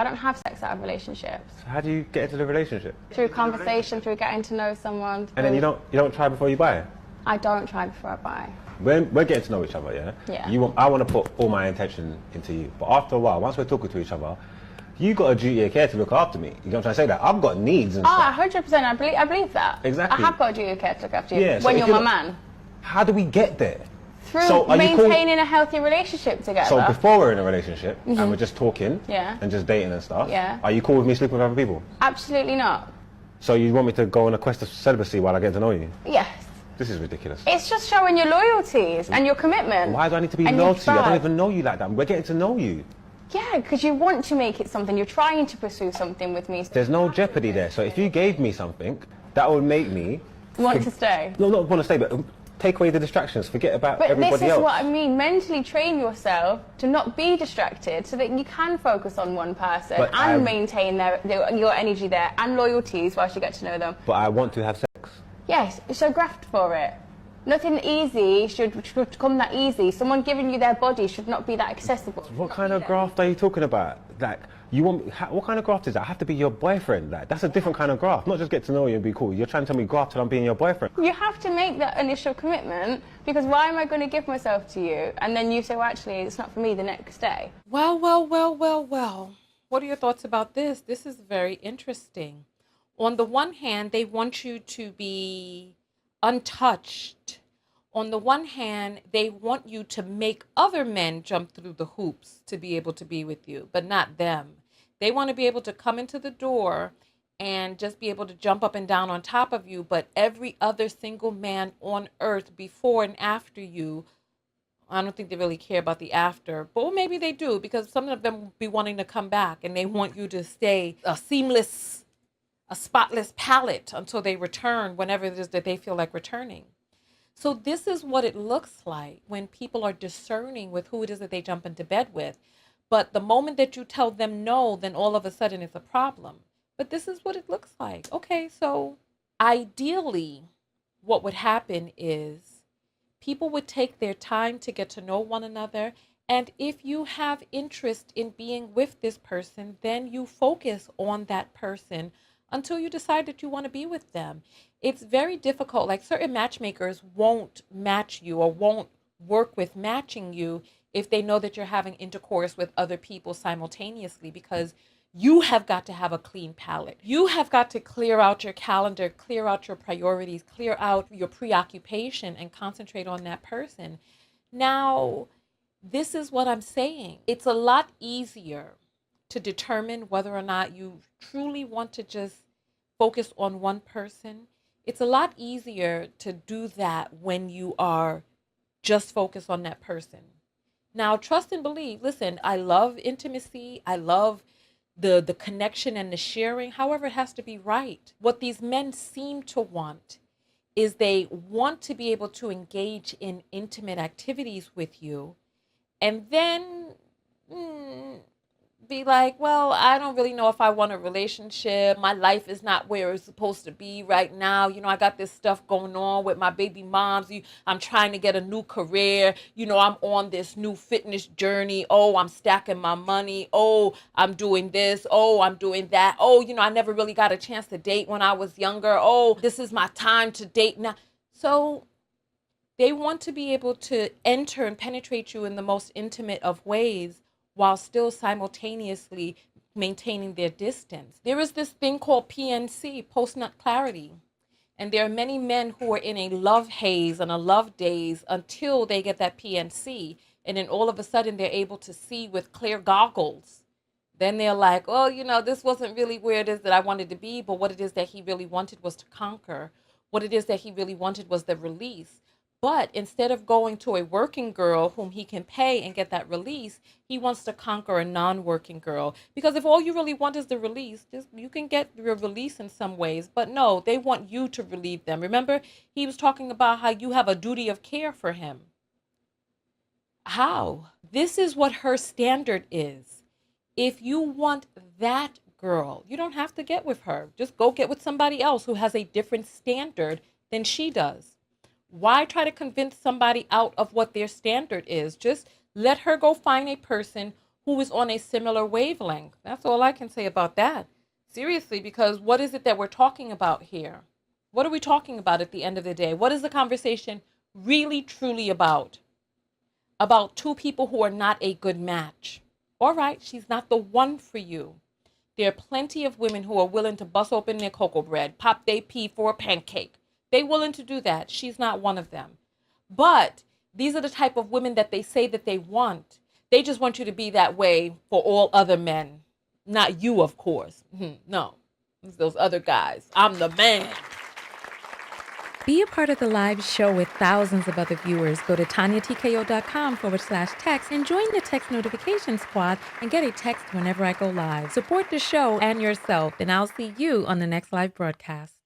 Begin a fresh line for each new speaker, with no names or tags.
I don't have sex out of relationships.
So how do you get into the relationship?
Through conversation, through getting to know someone.
And then you don't try before you buy?
I don't try before I buy.
We're getting to know each other, yeah?
Yeah.
I want to put all my intention into you. But after a while, once we're talking to each other, you got a duty of care to look after me. You know what I'm trying to say? That I've got needs and stuff.
100%. I believe that.
Exactly.
I have got a duty of care to look after you
Yeah, so
when you're my man.
How do we get there?
Through maintaining a healthy relationship together.
So before we're in a relationship and we're just talking and just dating and stuff, are you cool with me sleeping with other people?
Absolutely not.
So you want me to go on a quest of celibacy while I get to know you?
Yes.
This is ridiculous.
It's just showing your loyalties and your commitment.
Why do I need to be loyal to you? I don't even know you like that. We're getting to know you.
Yeah, because you want to make it something. You're trying to pursue something with me.
There's no jeopardy there. So if you gave me something, that would make me...
Want to stay?
No, not want to stay, but take away the distractions. Forget about everybody else.
But this is what I mean. Mentally train yourself to not be distracted so that you can focus on one person and maintain your energy there and loyalties whilst you get to know them.
But I want to have sex.
Yes, so graft for it. Nothing easy should come that easy. Someone giving you their body should not be that accessible.
What kind of graft are you talking about? Like, you want what kind of graft is that? I have to be your boyfriend. Like, that's a different kind of graft. Not just get to know you and be cool. You're trying to tell me graft till I'm being your boyfriend. You
have to make that initial commitment, because why am I going to give myself to you and then you say, well, actually, it's not for me the next day?
Well. What are your thoughts about this? This is very interesting. On the one hand, they want you to be untouched. On the one hand, they want you to make other men jump through the hoops to be able to be with you, but not them. They want to be able to come into the door and just be able to jump up and down on top of you, but every other single man on earth before and after you, I don't think they really care about the after, but well, maybe they do, because some of them will be wanting to come back and they want you to stay a spotless palette until they return whenever it is that they feel like returning. So this is what it looks like when people are discerning with who it is that they jump into bed with. But the moment that you tell them no, then all of a sudden it's a problem. But this is what it looks like. Okay, so ideally, what would happen is people would take their time to get to know one another. And if you have interest in being with this person, then you focus on that person until you decide that you want to be with them. It's very difficult. Like, certain matchmakers won't match you or won't work with matching you if they know that you're having intercourse with other people simultaneously, because you have got to have a clean palette. You have got to clear out your calendar, clear out your priorities, clear out your preoccupation and concentrate on that person. Now, this is what I'm saying. It's a lot easier to determine whether or not you truly want to just focus on one person. It's a lot easier to do that when you are just focused on that person. Now, trust and believe. Listen, I love intimacy. I love the connection and the sharing. However, it has to be right. What these men seem to want is they want to be able to engage in intimate activities with you and then be like, well, I don't really know if I want a relationship. My life is not where it's supposed to be right now. You know, I got this stuff going on with my baby moms. I'm trying to get a new career. You know, I'm on this new fitness journey. Oh, I'm stacking my money. Oh, I'm doing this. Oh, I'm doing that. Oh, you know, I never really got a chance to date when I was younger. Oh, this is my time to date now. So they want to be able to enter and penetrate you in the most intimate of ways, while still simultaneously maintaining their distance. There is this thing called PNC, post-nut clarity. And there are many men who are in a love haze and a love daze until they get that PNC. And then all of a sudden they're able to see with clear goggles. Then they're like, oh, you know, this wasn't really where it is that I wanted to be, but what it is that he really wanted was to conquer. What it is that he really wanted was the release. But instead of going to a working girl whom he can pay and get that release, he wants to conquer a non-working girl. Because if all you really want is the release, you can get your release in some ways. But no, they want you to relieve them. Remember, he was talking about how you have a duty of care for him. How? This is what her standard is. If you want that girl, you don't have to get with her. Just go get with somebody else who has a different standard than she does. Why try to convince somebody out of what their standard is? Just let her go find a person who is on a similar wavelength. That's all I can say about that. Seriously, because what is it that we're talking about here? What are we talking about at the end of the day? What is the conversation really, truly about? About two people who are not a good match. All right, she's not the one for you. There are plenty of women who are willing to bust open their cocoa bread, pop their pea for a pancake. They're willing to do that. She's not one of them. But these are the type of women that they say that they want. They just want you to be that way for all other men. Not you, of course. No, it's those other guys. I'm the man. Be a part of the live show with thousands of other viewers. Go to TonyaTko.com/text and join the text notification squad and get a text whenever I go live. Support the show and yourself, and I'll see you on the next live broadcast.